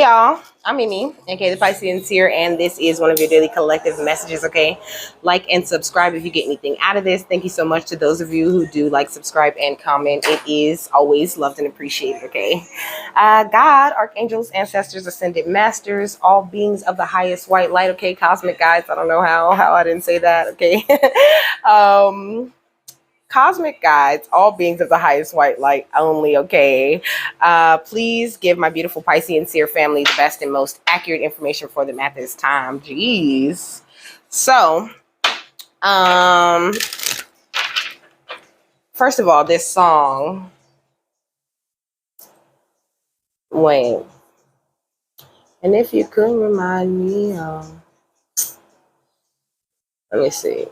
Y'all, I'm Mimi, aka the Pisceans here, and this is one of your daily collective messages. Okay, like and subscribe if you get anything out of this. Thank you so much to those of you who do like, subscribe, and comment. It is always loved and appreciated. Okay, God, archangels, ancestors, ascended masters, all beings of the highest white light. Okay, cosmic guides. I don't know how I didn't say that. Okay, cosmic guides, all beings of the highest white light only. Okay, please give my beautiful Pisces and Seer family the best and most accurate information for them at this time. Jeez. So, first of all, this song. Wait, and if you could remind me, let me see.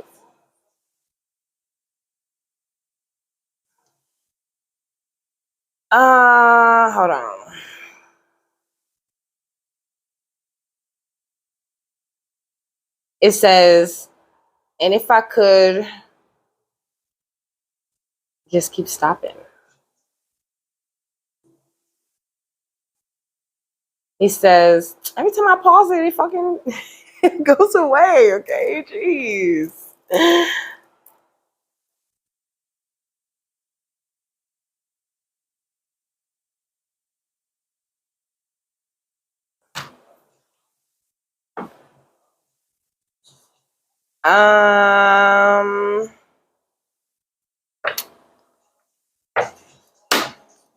Hold on. It says, and if I could just keep stopping. He says, every time I pause it, it fucking it goes away. Okay, jeez. Um,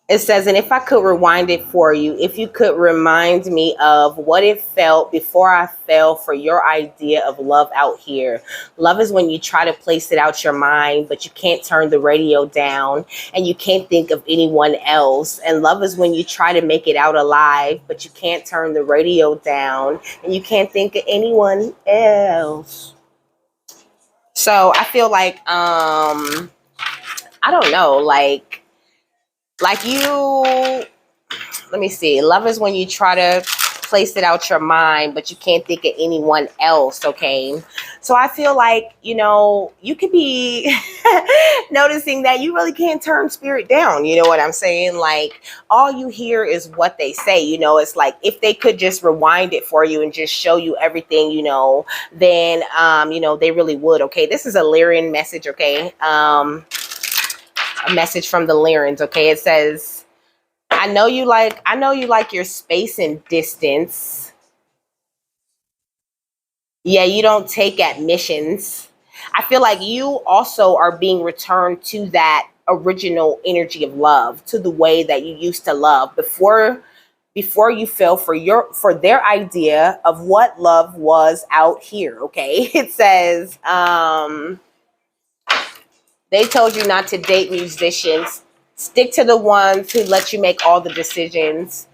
it says, and if I could rewind it for you, if you could remind me of what it felt before I fell for your idea of love out here. Love is when you try to place it out your mind, but you can't turn the radio down and you can't think of anyone else. And love is when you try to make it out alive, but you can't turn the radio down and you can't think of anyone else. So I feel like, I don't know, like you, let me see. Love is when you try to place it out your mind, but you can't think of anyone else. Okay. So I feel like, you could be noticing that you really can't turn spirit down. You know what I'm saying? Like, all you hear is what they say. It's like if they could just rewind it for you and just show you everything, then, they really would. Okay. This is a Lyran message. Okay. A message from the Lyrans. Okay. It says, I know you like your space and distance. Yeah, you don't take admissions. I feel like you also are being returned to that original energy of love, to the way that you used to love before you fell for their idea of what love was out here. Okay. It says, they told you not to date musicians. Stick to the ones who let you make all the decisions.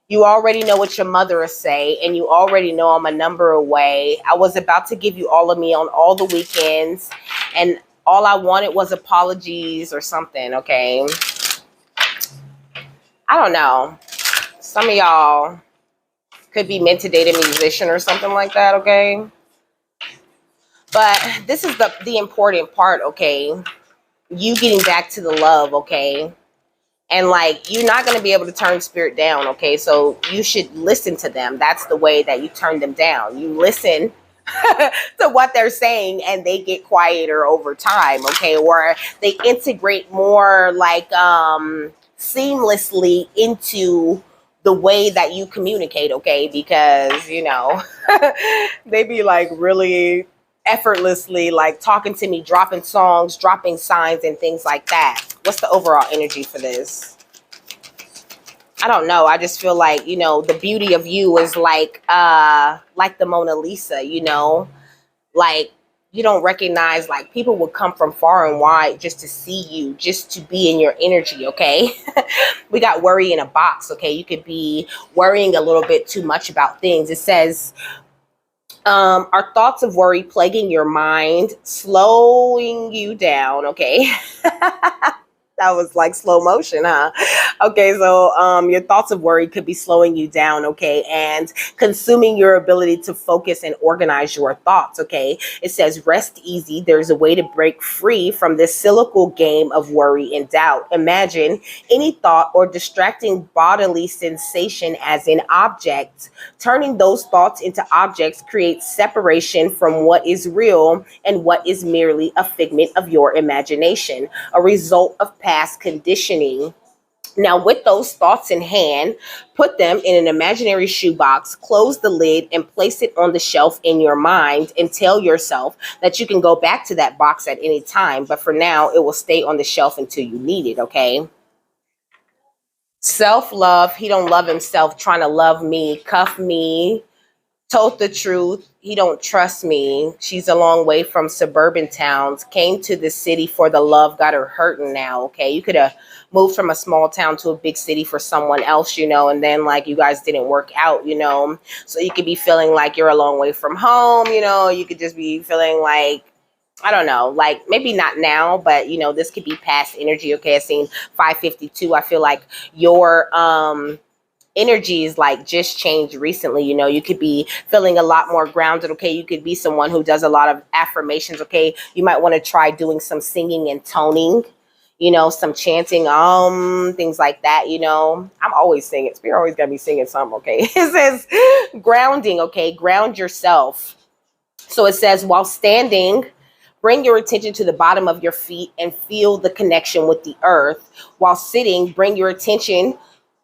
You already know what your mother will say, and you already know I'm a number away. I was about to give you all of me on all the weekends, and all I wanted was apologies or something, okay? I don't know. Some of y'all could be meant to date a musician or something like that, okay? But this is the important part, okay? You getting back to the love, okay? And like, you're not going to be able to turn spirit down. Okay. So you should listen to them. That's the way that you turn them down. You listen to what they're saying and they get quieter over time. Okay. Or they integrate more like, seamlessly into the way that you communicate. Okay. Because, they be like really effortlessly like talking to me, dropping songs, dropping signs and things like that. What's the overall energy for this? I don't know. I just feel like, the beauty of you is like the Mona Lisa, like you don't recognize, like people would come from far and wide just to see you, just to be in your energy. Okay. We got worry in a box. Okay. You could be worrying a little bit too much about things. It says, are thoughts of worry plaguing your mind, slowing you down? Okay. That was like slow motion, huh? Okay, so your thoughts of worry could be slowing you down, okay, and consuming your ability to focus and organize your thoughts, okay. It says rest easy. There's a way to break free from this cyclical game of worry and doubt. Imagine any thought or distracting bodily sensation as an object. Turning those thoughts into objects creates separation from what is real and what is merely a figment of your imagination, a result of past conditioning. Now, with those thoughts in hand, put them in an imaginary shoebox, close the lid, and place it on the shelf in your mind, and tell yourself that you can go back to that box at any time. But for now, it will stay on the shelf until you need it, okay? Self love. He don't love himself, trying to love me, cuff me, told the truth. He don't trust me. She's a long way from suburban towns. Came to the city for the love. Got her hurting now. Okay, you could have moved from a small town to a big city for someone else, and then like you guys didn't work out, So you could be feeling like you're a long way from home. You could just be feeling like, I don't know, like maybe not now, but this could be past energy. Okay, I seen 552. I feel like your energies like just changed recently. You could be feeling a lot more grounded. Okay, you could be someone who does a lot of affirmations. Okay, you might want to try doing some singing and toning, some chanting, things like that. I'm always singing. Spirit always got me singing something. Okay. It says grounding. Okay, ground yourself. So it says, while standing, bring your attention to the bottom of your feet and feel the connection with the earth. While sitting, bring your attention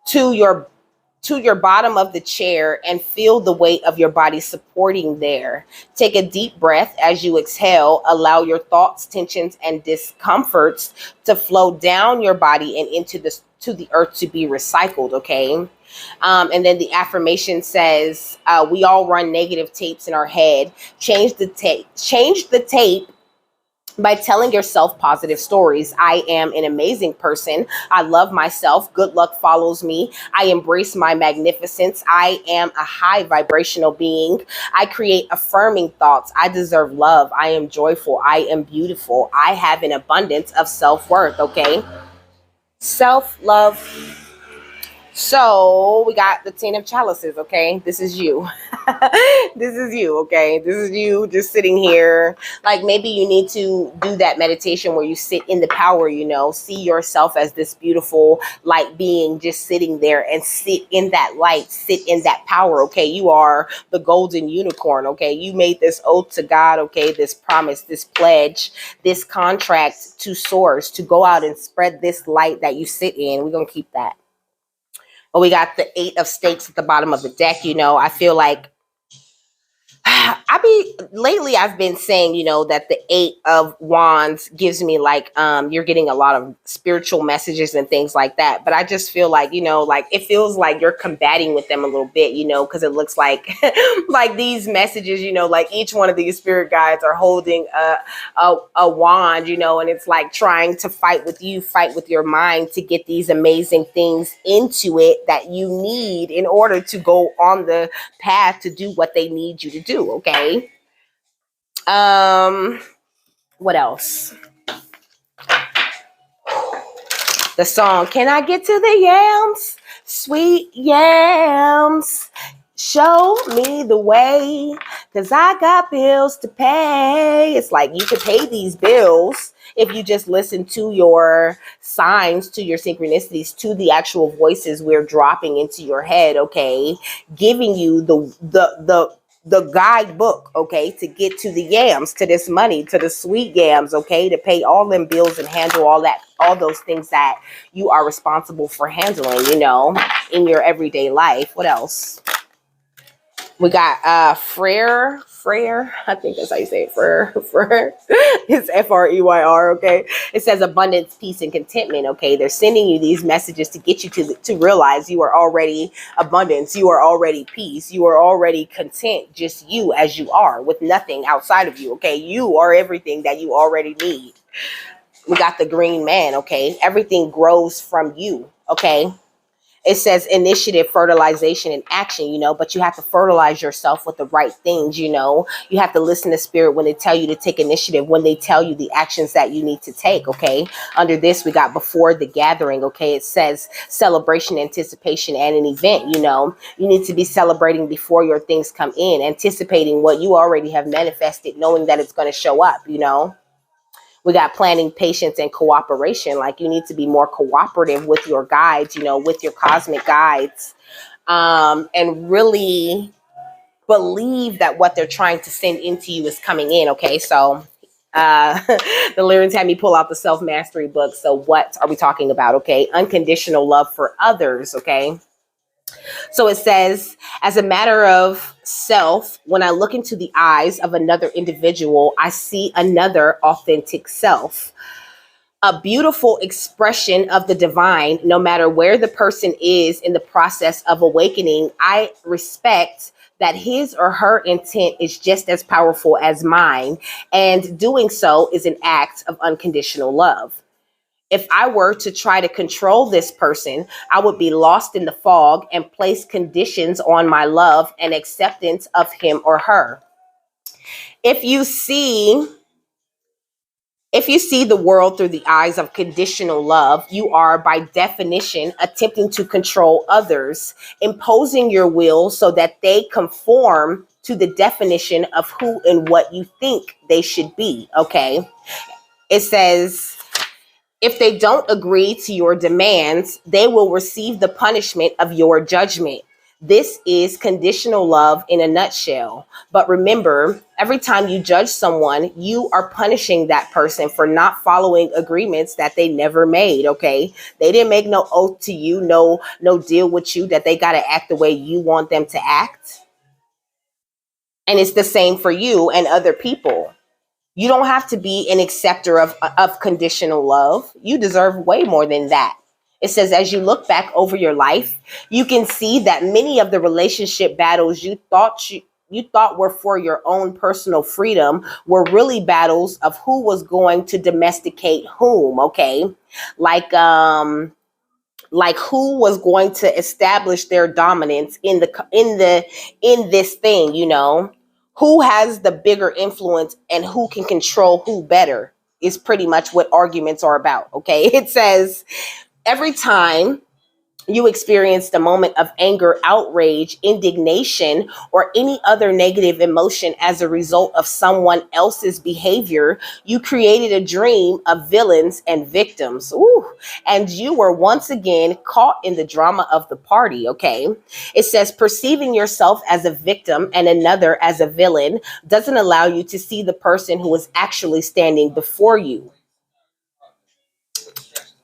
to your bottom of the chair and feel the weight of your body supporting there. Take a deep breath as you exhale. Allow your thoughts, tensions, and discomforts to flow down your body and into the earth to be recycled. Okay. And then the affirmation says, we all run negative tapes in our head. Change the tape by telling yourself positive stories. I am an amazing person. I love myself. Good luck follows me. I embrace my magnificence. I am a high vibrational being. I create affirming thoughts. I deserve love. I am joyful. I am beautiful. I have an abundance of self-worth. Okay. Self-love. So we got the 10 of chalices, okay? This is you. This is you, okay? This is you just sitting here. Like maybe you need to do that meditation where you sit in the power, see yourself as this beautiful light being just sitting there and sit in that light, sit in that power, okay? You are the golden unicorn, okay? You made this oath to God, okay? This promise, this pledge, this contract to source, to go out and spread this light that you sit in. We're going to keep that. But we got the 8 of stakes at the bottom of the deck. I feel like lately I've been saying, that the 8 of wands gives me like, you're getting a lot of spiritual messages and things like that. But I just feel like, like it feels like you're combating with them a little bit, because it looks like, like these messages, like each one of these spirit guides are holding a wand, and it's like trying to fight with your mind to get these amazing things into it that you need in order to go on the path to do what they need you to do. Okay. What else? The song, can I get to the yams? Sweet yams, show me the way, because I got bills to pay. It's like you could pay these bills if you just listen to your signs, to your synchronicities, to the actual voices we're dropping into your head, okay? Giving you the guidebook, okay, to get to the yams, to this money, to the sweet yams, okay, to pay all them bills and handle all those things that you are responsible for handling, in your everyday life. What else? We got Freyr, I think that's how you say it, Freyr. It's Freyr, okay? It says abundance, peace, and contentment, okay? They're sending you these messages to get you to realize you are already abundance, you are already peace, you are already content, just you as you are, with nothing outside of you, okay? You are everything that you already need. We got the green man, okay? Everything grows from you, okay? It says initiative, fertilization, and action, but you have to fertilize yourself with the right things. You have to listen to spirit when they tell you to take initiative, when they tell you the actions that you need to take. Okay. Under this, we got before the gathering. Okay. It says celebration, anticipation, and an event. You need to be celebrating before your things come in, anticipating what you already have manifested, knowing that it's going to show up. We got planning, patience, and cooperation. Like, you need to be more cooperative with your guides, with your cosmic guides, and really believe that what they're trying to send into you is coming in. Okay. So, the Lyrans had me pull out the self-mastery book. So what are we talking about? Okay. Unconditional love for others. Okay. So it says, as a matter of self, when I look into the eyes of another individual, I see another authentic self, a beautiful expression of the divine. No matter where the person is in the process of awakening, I respect that his or her intent is just as powerful as mine, and doing so is an act of unconditional love. If I were to try to control this person, I would be lost in the fog and place conditions on my love and acceptance of him or her. If you see if you see the world through the eyes of conditional love, you are by definition attempting to control others, imposing your will so that they conform to the definition of who and what you think they should be. Okay. It says, if they don't agree to your demands, they will receive the punishment of your judgment. This is conditional love in a nutshell. But remember, every time you judge someone, you are punishing that person for not following agreements that they never made. Okay. They didn't make no oath to you, no deal with you that they got to act the way you want them to act. And it's the same for you and other people. You don't have to be an acceptor of conditional love. You deserve way more than that. It says, as you look back over your life, you can see that many of the relationship battles you thought were for your own personal freedom were really battles of who was going to domesticate whom. Okay. Like, who was going to establish their dominance in this thing, who has the bigger influence and who can control who better, is pretty much what arguments are about. Okay. It says, every time you experienced a moment of anger, outrage, indignation, or any other negative emotion as a result of someone else's behavior, you created a dream of villains and victims. Ooh. And you were once again caught in the drama of the party. Okay. It says, perceiving yourself as a victim and another as a villain doesn't allow you to see the person who is actually standing before you.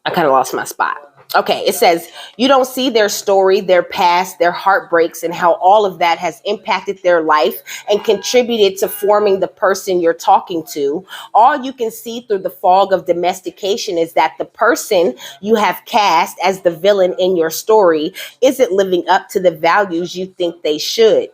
I kind of lost my spot. Okay, it says, you don't see their story, their past, their heartbreaks, and how all of that has impacted their life and contributed to forming the person you're talking to. All you can see through the fog of domestication is that the person you have cast as the villain in your story isn't living up to the values you think they should.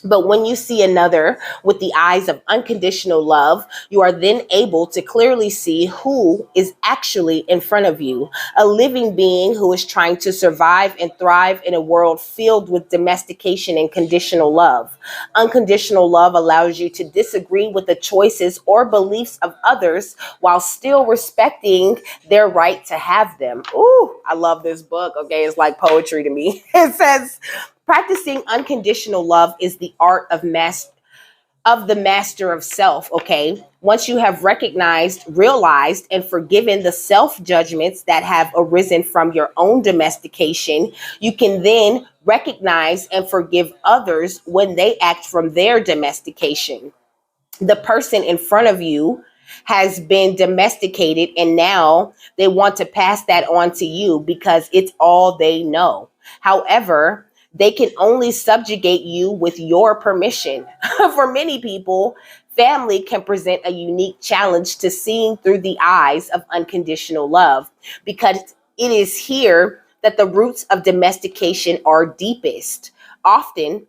But when you see another with the eyes of unconditional love, you are then able to clearly see who is actually in front of you, a living being who is trying to survive and thrive in a world filled with domestication and conditional love. Unconditional love allows you to disagree with the choices or beliefs of others while still respecting their right to have them. Ooh, I love this book. Okay, it's like poetry to me. It says, practicing unconditional love is the art of the master of self. Okay. Once you have realized, and forgiven the self judgments that have arisen from your own domestication, you can then recognize and forgive others when they act from their domestication. The person in front of you has been domesticated, and now they want to pass that on to you because it's all they know. However, they can only subjugate you with your permission. For many people, family can present a unique challenge to seeing through the eyes of unconditional love, because it is here that the roots of domestication are deepest. Often,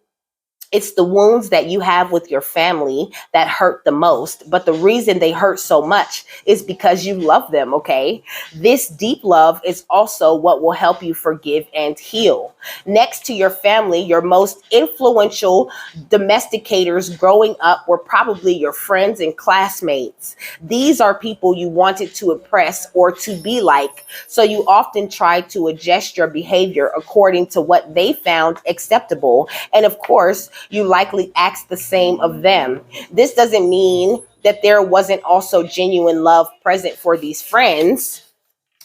It's the wounds that you have with your family that hurt the most. But the reason they hurt so much is because you love them, okay? This deep love is also what will help you forgive and heal. Next to your family, your most influential domesticators growing up were probably your friends and classmates. These are people you wanted to impress or to be like, so you often try to adjust your behavior according to what they found acceptable. And of course, you likely asked the same of them. This doesn't mean that there wasn't also genuine love present for these friends,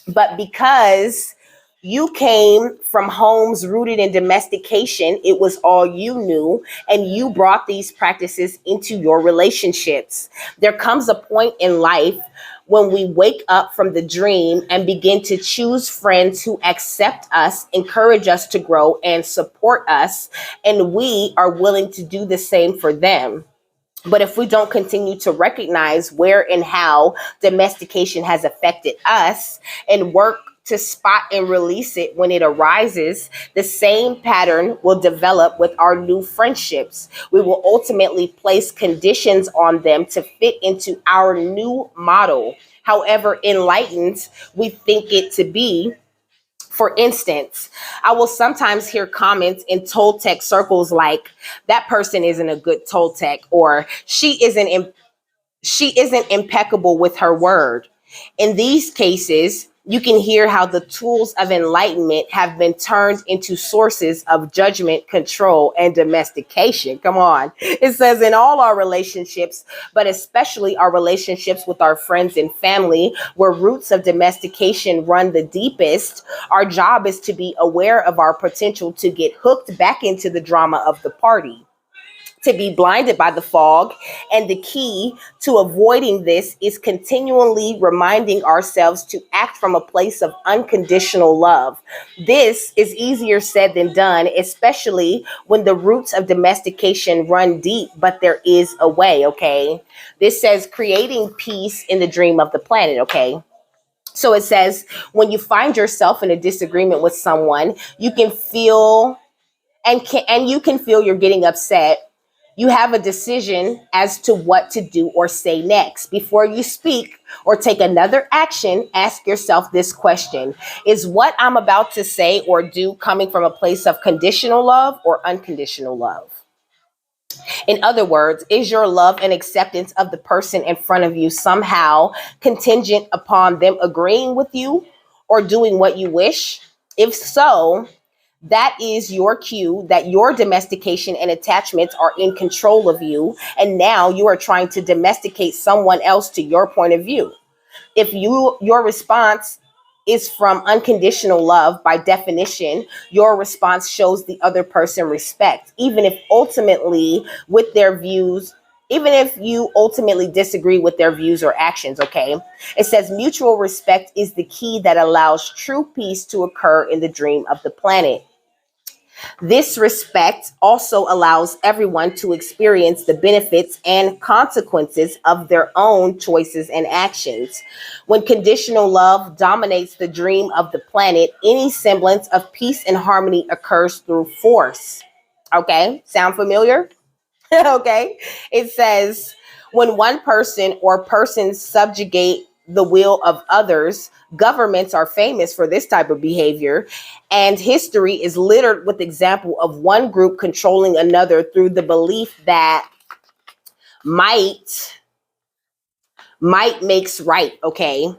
but because you came from homes rooted in domestication, it was all you knew, and you brought these practices into your relationships. There comes a point in life when we wake up from the dream and begin to choose friends who accept us, encourage us to grow, and support us, and we are willing to do the same for them. But if we don't continue to recognize where and how domestication has affected us and work to spot and release it when it arises, the same pattern will develop with our new friendships. We will ultimately place conditions on them to fit into our new model, however enlightened we think it to be. For instance, I will sometimes hear comments in Toltec circles like, that person isn't a good Toltec, or she isn't impeccable with her word. In these cases, you can hear how the tools of enlightenment have been turned into sources of judgment, control, and domestication. Come on. It says in all our relationships, but especially our relationships with our friends and family, where roots of domestication run the deepest, our job is to be aware of our potential to get hooked back into the drama of the party, to be blinded by the fog. And the key to avoiding this is continually reminding ourselves to act from a place of unconditional love. This is easier said than done, especially when the roots of domestication run deep, but there is a way, okay? This says creating peace in the dream of the planet, okay? So it says when you find yourself in a disagreement with someone, you can feel and you can feel you're getting upset. You have a decision as to what to do or say next. Before you speak or take another action, ask yourself this question: is what I'm about to say or do coming from a place of conditional love or unconditional love? In other words, is your love and acceptance of the person in front of you somehow contingent upon them agreeing with you or doing what you wish? If so, that is your cue that your domestication and attachments are in control of you, and now you are trying to domesticate someone else to your point of view. If your response is from unconditional love, by definition, your response shows the other person respect, even if you ultimately disagree with their views or actions, okay? It says mutual respect is the key that allows true peace to occur in the dream of the planet. This respect also allows everyone to experience the benefits and consequences of their own choices and actions. When conditional love dominates the dream of the planet, any semblance of peace and harmony occurs through force. Okay, sound familiar? Okay. It says when one person or persons subjugate the will of others, governments are famous for this type of behavior, and history is littered with example of one group controlling another through the belief that might might makes right, okay?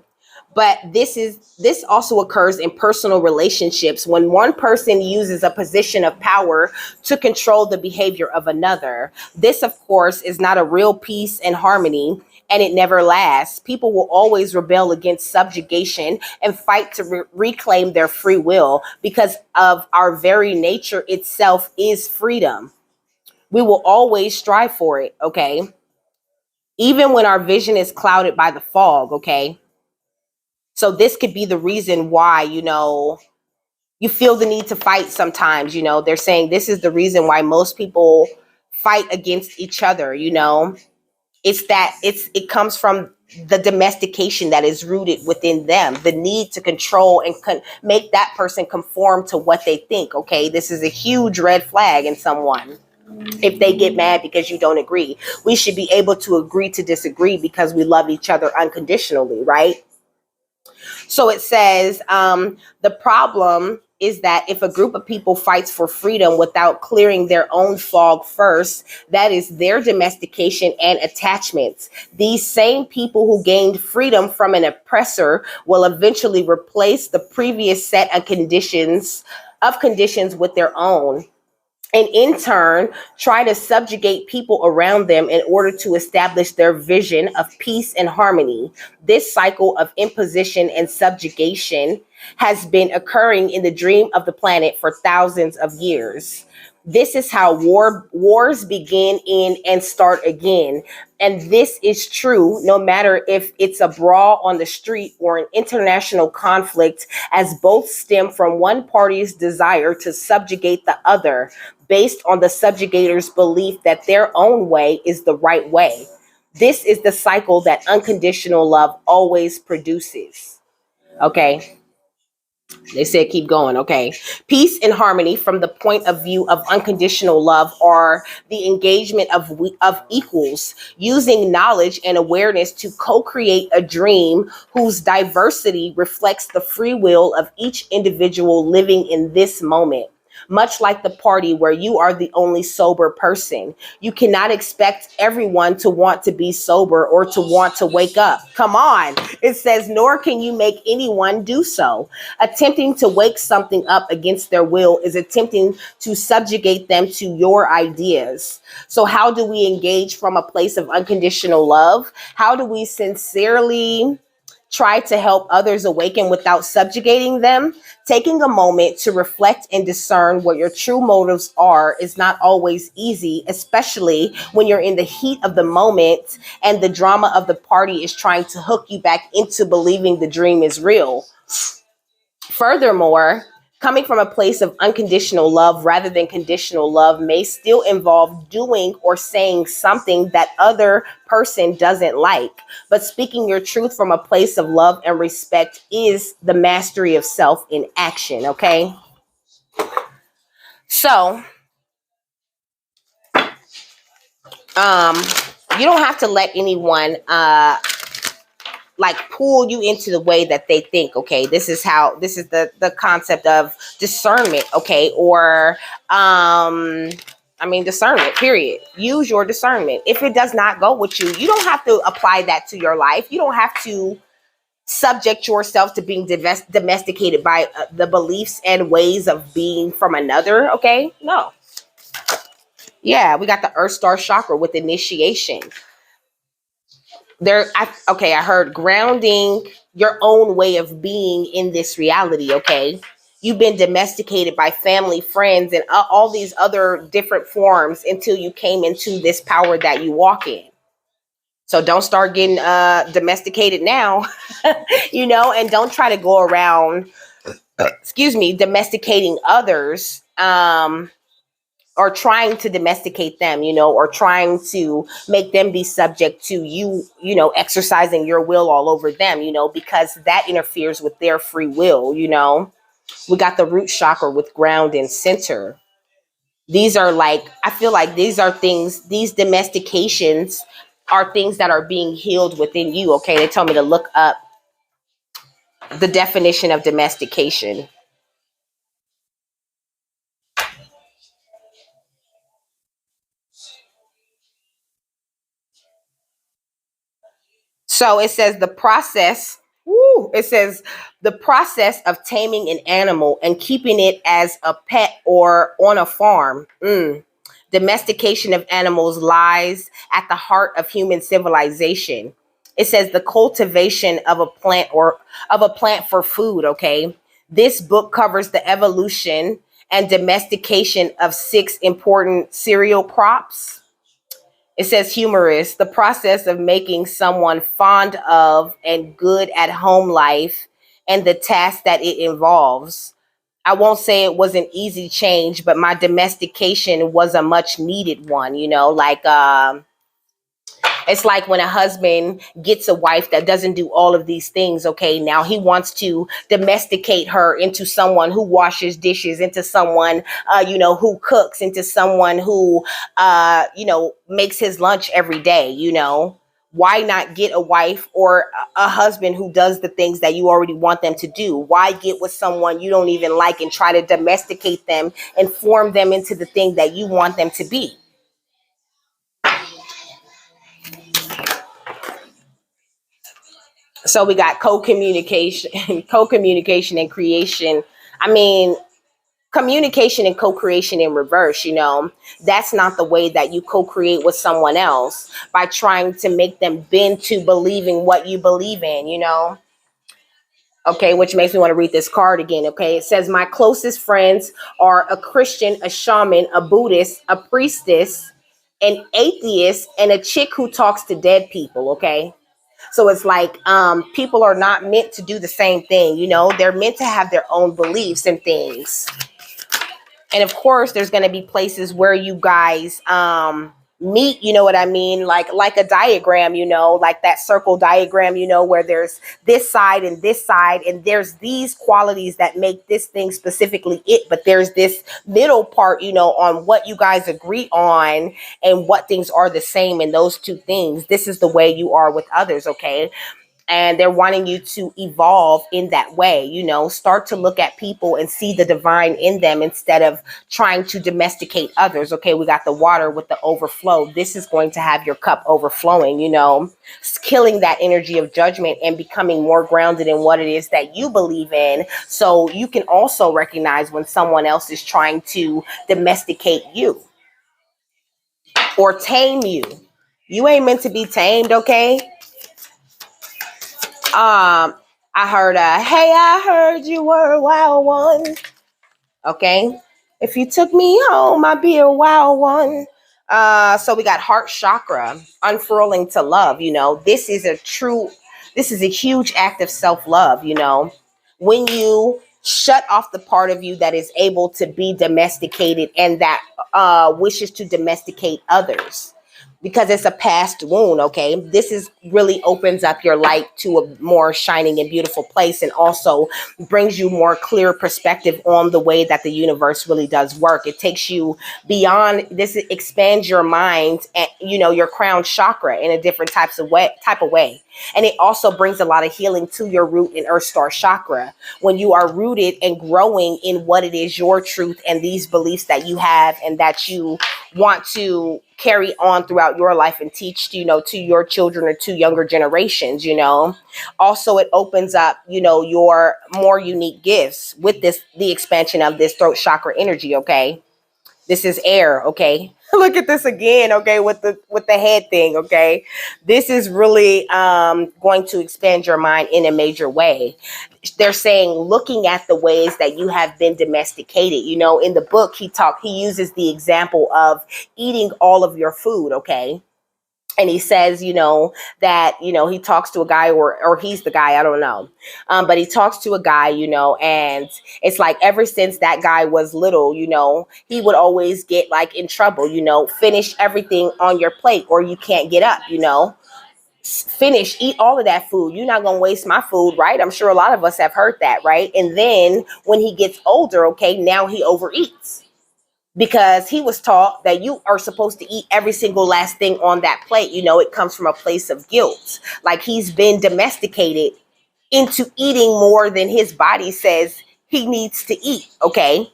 But this also occurs in personal relationships when one person uses a position of power to control the behavior of another. This, of course, is not a real peace and harmony, and it never lasts. People will always rebel against subjugation and fight to reclaim their free will, because of our very nature itself is freedom. We will always strive for it, okay? Even when our vision is clouded by the fog, okay? So this could be the reason why, you feel the need to fight sometimes. They're saying this is the reason why most people fight against each other. It comes from the domestication that is rooted within them, the need to control and make that person conform to what they think. Okay, this is a huge red flag in someone. if they get mad because you don't agree. We should be able to agree to disagree because we love each other unconditionally, right? So it says the problem is that if a group of people fights for freedom without clearing their own fog first, that is their domestication and attachments. These same people who gained freedom from an oppressor will eventually replace the previous set of conditions with their own, and in turn try to subjugate people around them in order to establish their vision of peace and harmony. This cycle of imposition and subjugation has been occurring in the dream of the planet for thousands of years. This is how wars begin in and start again. And this is true no matter if it's a brawl on the street or an international conflict, as both stem from one party's desire to subjugate the other based on the subjugator's belief that their own way is the right way. This is the cycle that unconditional love always produces. Okay. They said keep going. Okay. Peace and harmony from the point of view of unconditional love are the engagement of equals using knowledge and awareness to co-create a dream whose diversity reflects the free will of each individual living in this moment. Much like the party where you are the only sober person, you cannot expect everyone to want to be sober or to want to wake up. Come on. It says, nor can you make anyone do so. Attempting to wake something up against their will is attempting to subjugate them to your ideas. So how do we engage from a place of unconditional love? How do we sincerely try to help others awaken without subjugating them? Taking a moment to reflect and discern what your true motives are is not always easy, especially when you're in the heat of the moment and the drama of the party is trying to hook you back into believing the dream is real. Furthermore, coming from a place of unconditional love rather than conditional love may still involve doing or saying something that other person doesn't like. But speaking your truth from a place of love and respect is the mastery of self in action, okay? So, you don't have to let anyone like pull you into the way that they think. Okay, this is the concept of discernment. Okay, or discernment, period. Use your discernment. If it does not go with you, you don't have to apply that to your life. You don't have to subject yourself to being domesticated by the beliefs and ways of being from another. Okay, no. Yeah, we got the Earth Star chakra with initiation. I heard grounding your own way of being in this reality. Okay, you've been domesticated by family, friends, and all these other different forms until you came into this power that you walk in. So don't start getting domesticated now. And don't try to go around domesticating others, or trying to domesticate them, or trying to make them be subject to you, exercising your will all over them, because that interferes with their free will. We got the root chakra with ground and center. These are I feel like these domestications are things that are being healed within you. Okay, they told me to look up the definition of domestication. So it says the process. It says the process of taming an animal and keeping it as a pet or on a farm. Domestication of animals lies at the heart of human civilization. It says the cultivation of a plant for food. Okay. This book covers the evolution and domestication of 6 important cereal crops. It says humorous, the process of making someone fond of and good at home life and the task that it involves. I won't say it was an easy change, but my domestication was a much needed one, It's like when a husband gets a wife that doesn't do all of these things, okay? Now he wants to domesticate her into someone who washes dishes, into someone, who cooks, into someone who, makes his lunch every day, Why not get a wife or a husband who does the things that you already want them to do? Why get with someone you don't even like and try to domesticate them and form them into the thing that you want them to be? So we got co-communication, co-communication and creation. I mean, communication and co-creation in reverse, that's not the way that you co-create with someone else, by trying to make them bend to believing what you believe in. Okay, which makes me want to read this card again. Okay, it says, my closest friends are a Christian, a shaman, a Buddhist, a priestess, an atheist, and a chick who talks to dead people. Okay, so it's like, people are not meant to do the same thing. They're meant to have their own beliefs and things. And of course, there's going to be places where you guys meet, you know what I mean? Like a diagram, like that circle diagram, where there's this side, and there's these qualities that make this thing specifically it. But there's this middle part, on what you guys agree on and what things are the same in those two things. This is the way you are with others, okay? And they're wanting you to evolve in that way. Start to look at people and see the divine in them instead of trying to domesticate others. Okay, we got the water with the overflow. This is going to have your cup overflowing, killing that energy of judgment and becoming more grounded in what it is that you believe in, so you can also recognize when someone else is trying to domesticate you or tame you. You ain't meant to be tamed, okay? I heard hey, I heard you were a wild one. Okay. If you took me home, I'd be a wild one. So we got heart chakra, unfurling to love. This is a huge act of self-love, when you shut off the part of you that is able to be domesticated and that wishes to domesticate others, because it's a past wound. Okay, this is really opens up your light to a more shining and beautiful place, and also brings you more clear perspective on the way that the universe really does work. It takes you beyond this. It expands your mind and your crown chakra in a different type of way. And it also brings a lot of healing to your root and earth star chakra when you are rooted and growing in what it is, your truth, and these beliefs that you have and that you want to carry on throughout your life and teach, to your children or to younger generations. Also, it opens up, your more unique gifts with the expansion of this throat chakra energy. Okay. This is air, okay? Look at this again, okay, with the head thing, okay? This is really going to expand your mind in a major way. They're saying, looking at the ways that you have been domesticated. In the book, he uses the example of eating all of your food, okay? And he says, that, he talks to a guy, or he's the guy, I don't know. But he talks to a guy, and it's like ever since that guy was little, he would always get like in trouble, finish everything on your plate or you can't get up, eat all of that food. You're not going to waste my food, right? I'm sure a lot of us have heard that, right? And then when he gets older, okay, now he overeats, because he was taught that you are supposed to eat every single last thing on that plate. It comes from a place of guilt. Like he's been domesticated into eating more than his body says he needs to eat. Okay.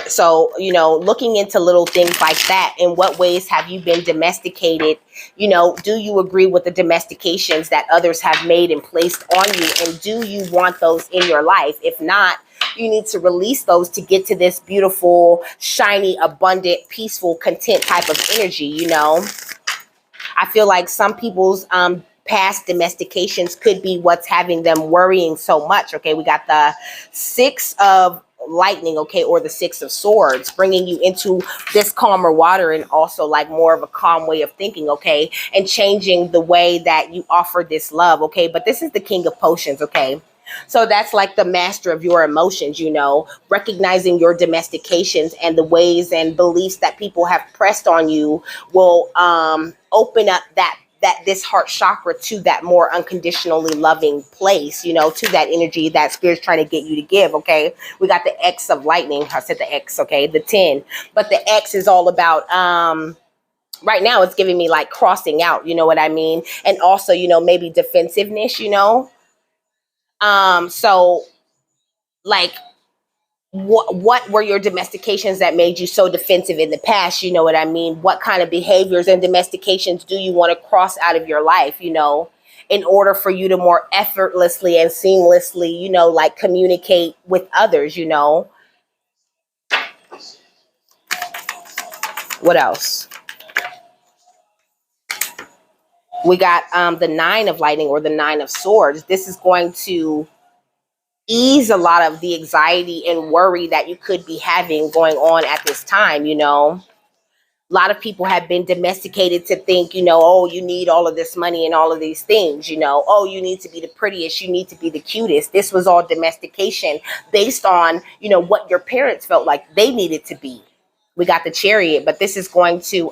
So, looking into little things like that, in what ways have you been domesticated? Do you agree with the domestications that others have made and placed on you? And do you want those in your life? If not, you need to release those to get to this beautiful, shiny, abundant, peaceful, content type of energy. I feel like some people's past domestications could be what's having them worrying so much. Okay, we got the Six of Lightning, okay, or the Six of Swords, bringing you into this calmer water and also like more of a calm way of thinking, okay, and changing the way that you offer this love, okay. But this is the King of Potions, okay. So that's like the master of your emotions, recognizing your domestications and the ways and beliefs that people have pressed on you will open up that this heart chakra to that more unconditionally loving place, to that energy that spirit's trying to get you to give. Okay. We got the X of lightning. I said the X, okay, the 10. But the X is all about right now it's giving me like crossing out, you know what I mean? And also, maybe defensiveness, so like what were your domestications that made you so defensive in the past? You know what I mean? What kind of behaviors and domestications do you want to cross out of your life, in order for you to more effortlessly and seamlessly, like communicate with others, What else? We got the 9 of lightning, or the 9 of swords. This is going to ease a lot of the anxiety and worry that you could be having going on at this time. A lot of people have been domesticated to think, oh, you need all of this money and all of these things, oh, you need to be the prettiest, you need to be the cutest. This was all domestication based on, what your parents felt like they needed to be. We got the Chariot, but this is going to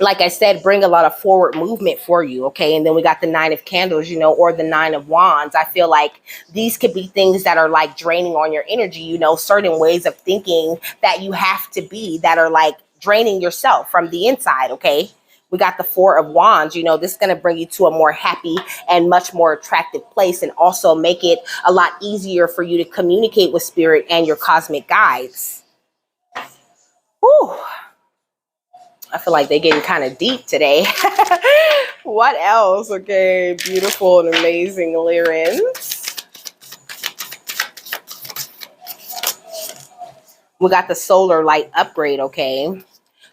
like I said, bring a lot of forward movement for you. Okay. And then we got the 9 of candles, or the 9 of wands. I feel like these could be things that are like draining on your energy, certain ways of thinking that you have to be that are like draining yourself from the inside. Okay. We got the 4 of wands, this is going to bring you to a more happy and much more attractive place, and also make it a lot easier for you to communicate with spirit and your cosmic guides. Whew. I feel like they're getting kind of deep today. What else? Okay, beautiful and amazing Lyrans. We got the solar light upgrade, okay?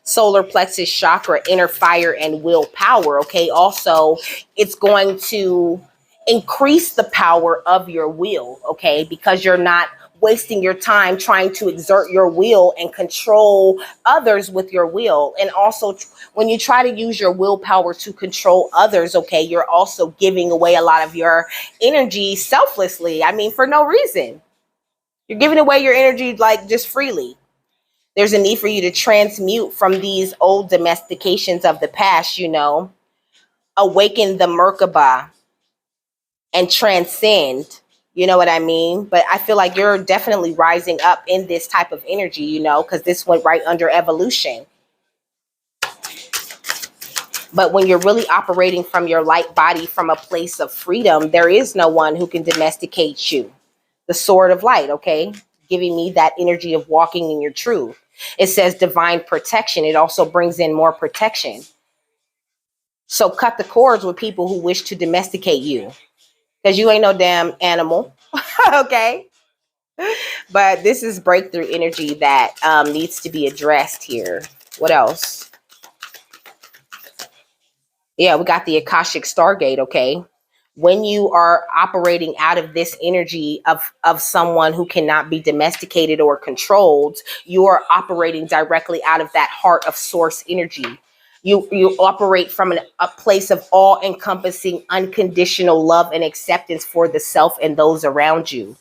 Solar plexus chakra, inner fire and willpower, okay? Also, it's going to increase the power of your will, okay? Because you're not wasting your time trying to exert your will and control others with your will. And also, when you try to use your willpower to control others, okay, you're also giving away a lot of your energy selflessly. I mean, for no reason. You're giving away your energy like just freely. There's a need for you to transmute from these old domestications of the past, awaken the Merkaba and transcend. You know what I mean? But I feel like you're definitely rising up in this type of energy, because this went right under evolution. But when you're really operating from your light body from a place of freedom, there is no one who can domesticate you. The sword of light, okay? Giving me that energy of walking in your truth. It says divine protection. It also brings in more protection. So cut the cords with people who wish to domesticate you, because you ain't no damn animal. Okay. But this is breakthrough energy that needs to be addressed here. What else? Yeah, we got the Akashic Stargate, okay? When you are operating out of this energy of someone who cannot be domesticated or controlled, you are operating directly out of that heart of source energy. You operate from a place of all-encompassing, unconditional love and acceptance for the self and those around you.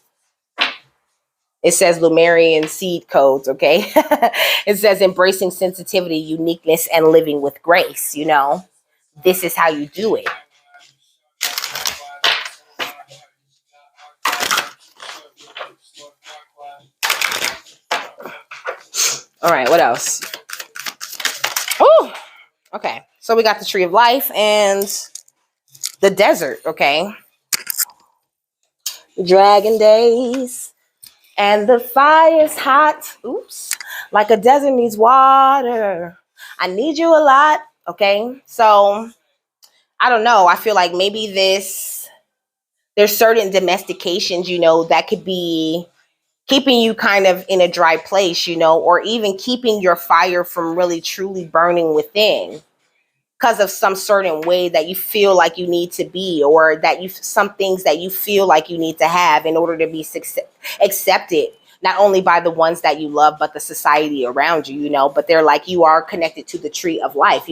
It says Lumerian seed codes, okay? It says embracing sensitivity, uniqueness, and living with grace, This is how you do it. All right, what else? Oh, okay. So we got the Tree of Life and the desert, okay? Dragon days and the fire's hot. Oops. Like a desert needs water. I need you a lot, okay? So I don't know. I feel like maybe there's certain domestications, that could be keeping you kind of in a dry place, or even keeping your fire from really truly burning within because of some certain way that you feel like you need to be, or that some things that you feel like you need to have in order to be accepted not only by the ones that you love, but the society around you, but they're like, you are connected to the tree of life,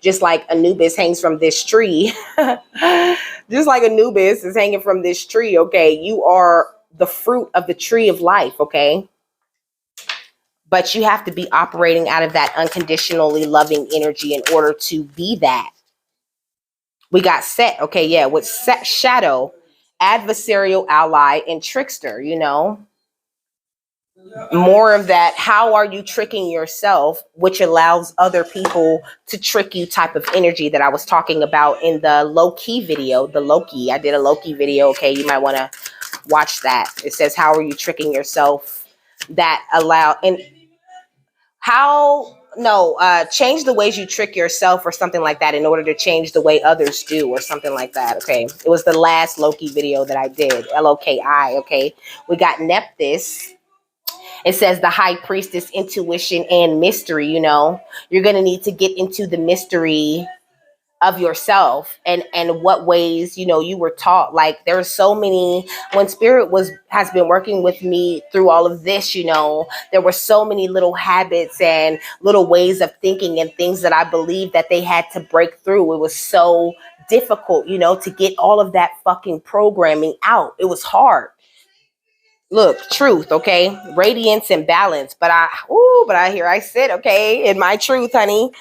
just like Anubis hangs from this tree, just like Anubis is hanging from this tree. Okay. You are the fruit of the tree of life. Okay. But you have to be operating out of that unconditionally loving energy in order to be that. We got Set, okay, yeah, with Set shadow, adversarial ally, and trickster, More of that, how are you tricking yourself, which allows other people to trick you type of energy that I was talking about in the low-key video, I did a low-key video, okay, you might want to watch that. It says, how are you tricking yourself that allow, and how no change the ways you trick yourself or something like that in order to change the way others do or something like that. Okay, it was the last Loki video that I did. Loki. Okay, we got Nephthys. It says the high priestess, intuition and mystery. You're gonna need to get into the mystery of yourself and what ways you were taught. Like, there are so many, when spirit has been working with me through all of this, there were so many little habits and little ways of thinking and things that I believe that they had to break through. It was so difficult, to get all of that fucking programming out. It was hard. Look, truth, okay, radiance and balance, but I sit, okay, in my truth, honey.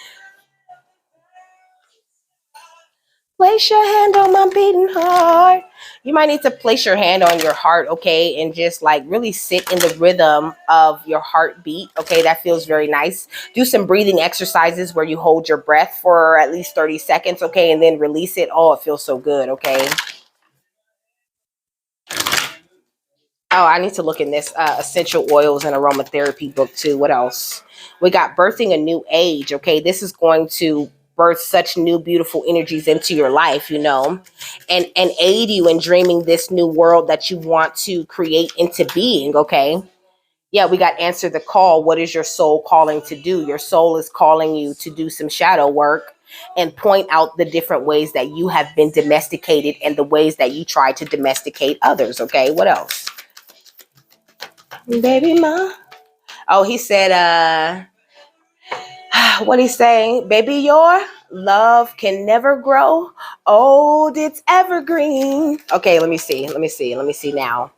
Place your hand on my beating heart. You might need to place your hand on your heart, okay? And just like really sit in the rhythm of your heartbeat, okay? That feels very nice. Do some breathing exercises where you hold your breath for at least 30 seconds, okay? And then release it. Oh, it feels so good, okay? Oh, I need to look in this essential oils and aromatherapy book too. What else? We got birthing a new age, okay? This is going to birth such new beautiful energies into your life, and aid you in dreaming this new world that you want to create into being, okay? Yeah, we got answer the call. What is your soul calling to do? Your soul is calling you to do some shadow work and point out the different ways that you have been domesticated and the ways that you try to domesticate others, okay? What else? Baby ma. Oh, he said, what he say? Baby, your love can never grow old. It's evergreen. Okay, let me see now.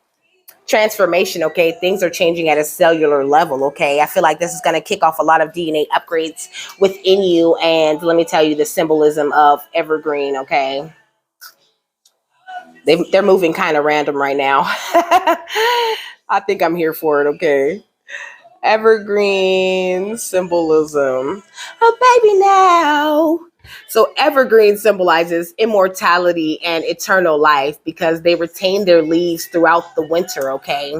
Transformation, okay? Things are changing at a cellular level, okay? I feel like this is going to kick off a lot of DNA upgrades within you. And let me tell you the symbolism of evergreen, okay? They're moving kind of random right now. I think I'm here for it, okay? Evergreen symbolism. Oh, baby, now. So evergreen symbolizes immortality and eternal life because they retain their leaves throughout the winter, okay?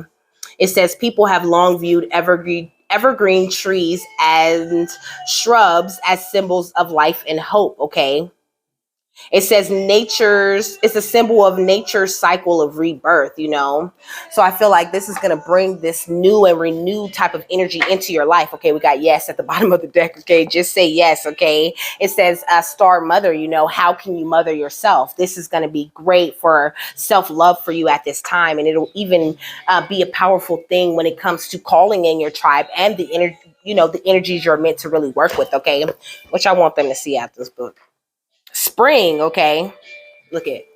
It says people have long viewed evergreen trees and shrubs as symbols of life and hope, okay? It says it's a symbol of nature's cycle of rebirth, So I feel like this is going to bring this new and renewed type of energy into your life. Okay, we got yes at the bottom of the deck. Okay, just say yes. Okay, it says star mother, how can you mother yourself? This is going to be great for self-love for you at this time. And it'll even be a powerful thing when it comes to calling in your tribe and the energy, the energies you're meant to really work with. Okay, which I want them to see out this book. Spring, okay. Look at.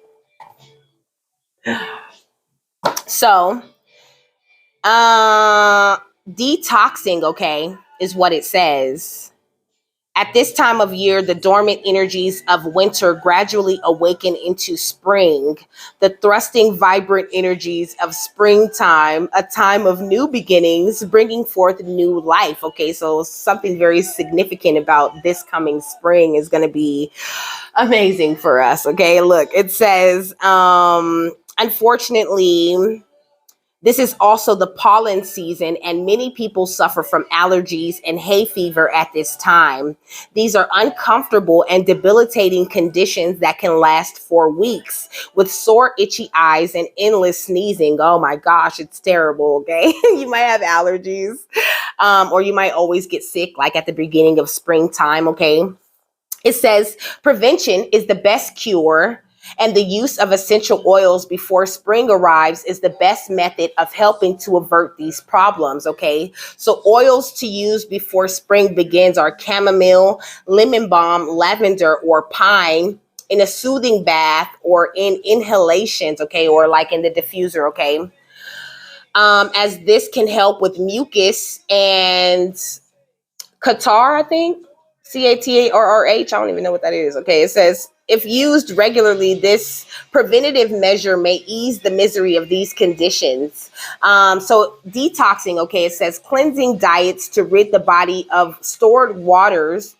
So, detoxing, okay, is what it says. At this time of year, the dormant energies of winter gradually awaken into spring, the thrusting, vibrant energies of springtime, a time of new beginnings, bringing forth new life. Okay, so something very significant about this coming spring is going to be amazing for us. Okay, look, it says, unfortunately, this is also the pollen season, and many people suffer from allergies and hay fever at this time. These are uncomfortable and debilitating conditions that can last for weeks, with sore, itchy eyes and endless sneezing. Oh my gosh, it's terrible, okay? You might have allergies, or you might always get sick, like at the beginning of springtime, okay? It says prevention is the best cure. And the use of essential oils before spring arrives is the best method of helping to avert these problems, okay? So oils to use before spring begins are chamomile, lemon balm, lavender, or pine in a soothing bath or in inhalations, okay, or like in the diffuser, okay? As this can help with mucus and Qatar, I think. Catarrh. I don't even know what that is. Okay. It says if used regularly, this preventative measure may ease the misery of these conditions. So detoxing, okay, it says cleansing diets to rid the body of stored waste.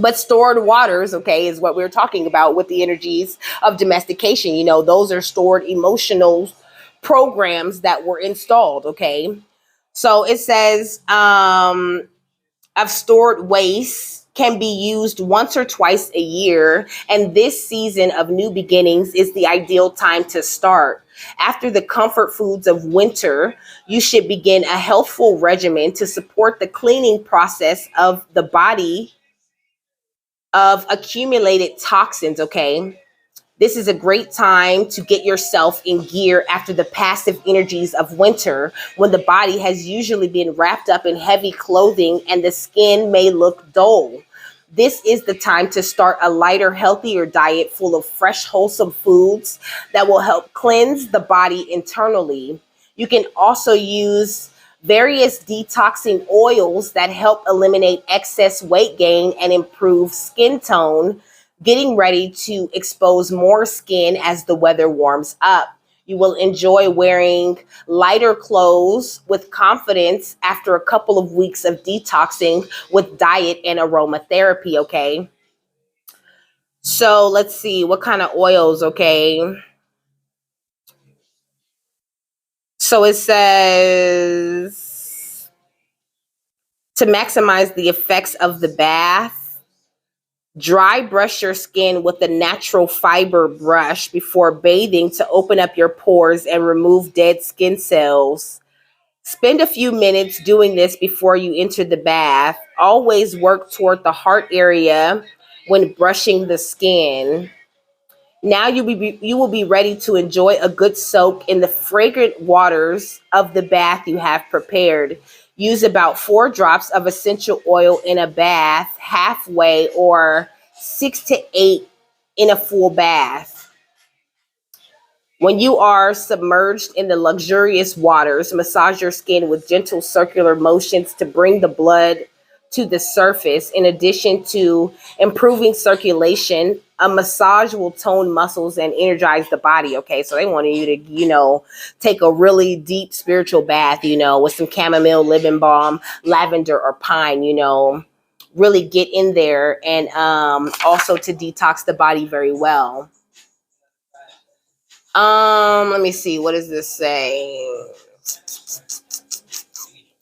But stored waters, okay, is what we're talking about with the energies of domestication. You know, those are stored emotional programs that were installed, okay? So it says of stored waste can be used once or twice a year, and this season of new beginnings is the ideal time to start. After the comfort foods of winter, you should begin a healthful regimen to support the cleaning process of the body of accumulated toxins, okay? This is a great time to get yourself in gear after the passive energies of winter, when the body has usually been wrapped up in heavy clothing and the skin may look dull. This is the time to start a lighter, healthier diet full of fresh, wholesome foods that will help cleanse the body internally. You can also use various detoxing oils that help eliminate excess weight gain and improve skin tone, getting ready to expose more skin as the weather warms up. You will enjoy wearing lighter clothes with confidence after a couple of weeks of detoxing with diet and aromatherapy, okay? So let's see what kind of oils, okay? So it says to maximize the effects of the bath, dry brush your skin with a natural fiber brush before bathing to open up your pores and remove dead skin cells. Spend a few minutes doing this before you enter the bath. Always work toward the heart area when brushing the skin. Now you will be ready to enjoy a good soak in the fragrant waters of the bath you have prepared. Use about 4 drops of essential oil in a bath, halfway, or 6 to 8 in a full bath. When you are submerged in the luxurious waters, massage your skin with gentle circular motions to bring the blood to the surface. In addition to improving circulation, a massage will tone muscles and energize the body. Okay, so they wanted you to, take a really deep spiritual bath, with some chamomile, lemon balm, lavender, or pine, really get in there, and also to detox the body very well. Let me see. What does this say?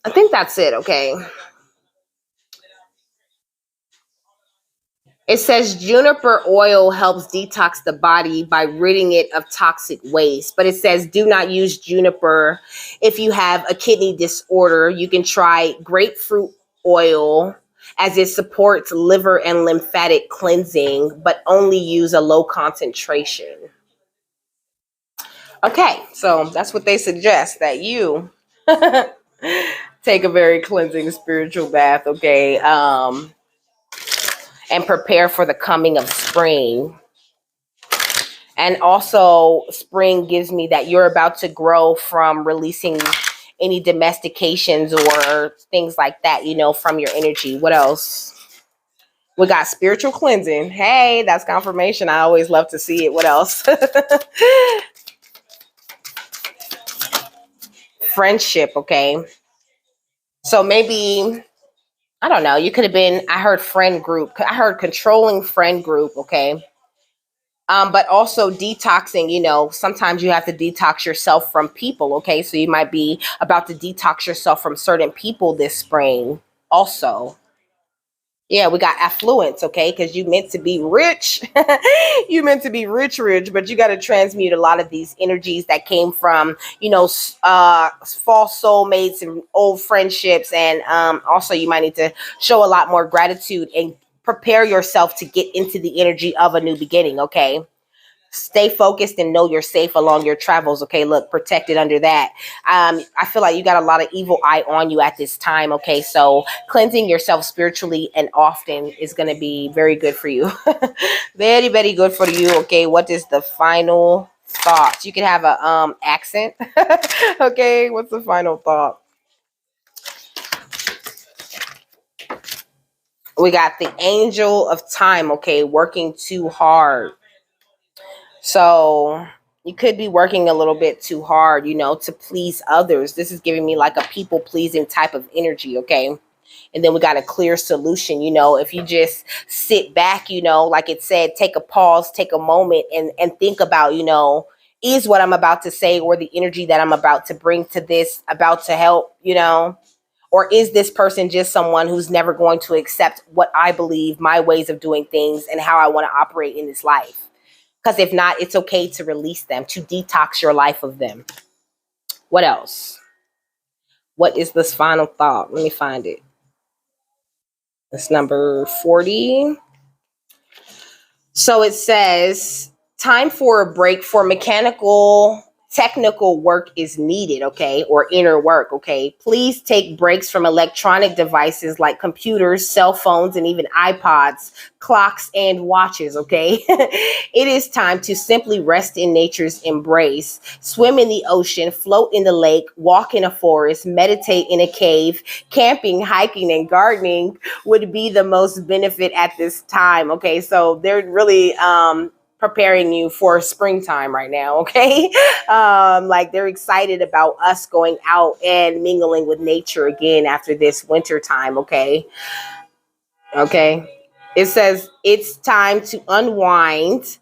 I think that's it. Okay. It says juniper oil helps detox the body by ridding it of toxic waste. But it says do not use juniper if you have a kidney disorder. You can try grapefruit oil as it supports liver and lymphatic cleansing, but only use a low concentration. Okay, so that's what they suggest, that you take a very cleansing spiritual bath, okay, and prepare for the coming of spring. And also, spring gives me that you're about to grow from releasing any domestications or things like that, from your energy. What else? We got spiritual cleansing. Hey, that's confirmation. I always love to see it. What else? Friendship, okay? So maybe, I don't know, you could have been, I heard friend group. I heard controlling friend group, okay? But also detoxing, sometimes you have to detox yourself from people, okay? So you might be about to detox yourself from certain people this spring also. Yeah, we got affluence, okay? Because you meant to be rich. You meant to be rich, but you got to transmute a lot of these energies that came from, false soulmates and old friendships. And also you might need to show a lot more gratitude and prepare yourself to get into the energy of a new beginning, okay? Stay focused and know you're safe along your travels, okay? Look, protected under that. I feel like you got a lot of evil eye on you at this time, okay? So cleansing yourself spiritually and often is going to be very good for you. Very, very good for you, okay? What is the final thought? You can have a accent. Okay, what's the final thought? We got the angel of time, okay? Working too hard. So you could be working a little bit too hard, to please others. This is giving me like a people pleasing type of energy, okay? And then we got a clear solution, if you just sit back, like it said, take a pause, take a moment and think about, is what I'm about to say or the energy that I'm about to bring to this about to help, or is this person just someone who's never going to accept what I believe, my ways of doing things and how I want to operate in this life? Because if not, it's okay to release them, to detox your life of them. What else? What is this final thought? Let me find it. It's number 40. So it says, time for a break for mechanical, technical work is needed, okay? Or inner work, okay? Please take breaks from electronic devices like computers, cell phones, and even iPods, clocks, and watches, okay? It is time to simply rest in nature's embrace, swim in the ocean, float in the lake, walk in a forest, meditate in a cave, camping, hiking, and gardening would be the most benefit at this time, okay? So they're really preparing you for springtime right now, okay? Like they're excited about us going out and mingling with nature again after this winter time, okay? Okay. It says it's time to unwind.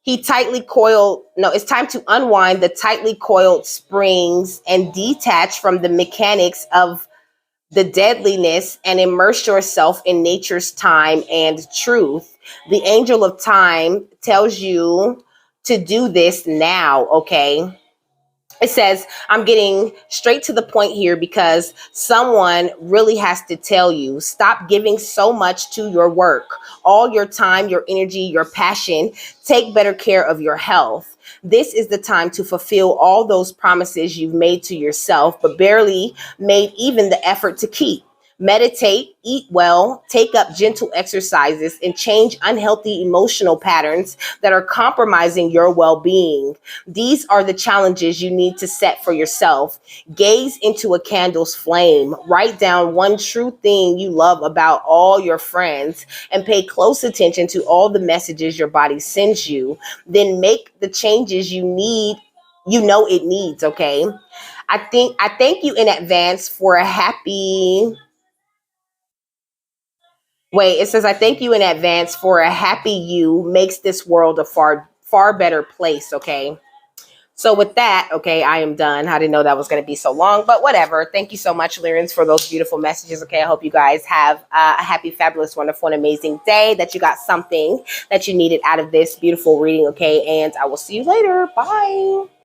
It's time to unwind the tightly coiled springs and detach from the mechanics of the deadliness and immerse yourself in nature's time and truth. The angel of time tells you to do this now, okay? It says, I'm getting straight to the point here because someone really has to tell you, stop giving so much to your work, all your time, your energy, your passion. Take better care of your health. This is the time to fulfill all those promises you've made to yourself, but barely made even the effort to keep. Meditate, eat well, take up gentle exercises, and change unhealthy emotional patterns that are compromising your well-being. These are the challenges you need to set for yourself. Gaze into a candle's flame. Write down one true thing you love about all your friends and pay close attention to all the messages your body sends you. Then make the changes you need, it needs, okay? I thank you in advance for a happy Wait, it says, I thank you in advance for a happy you makes this world a far, far better place. Okay. So with that, okay, I am done. I didn't know that was going to be so long, but whatever. Thank you so much, Lyrans, for those beautiful messages. Okay. I hope you guys have a happy, fabulous, wonderful, and amazing day, that you got something that you needed out of this beautiful reading. Okay. And I will see you later. Bye.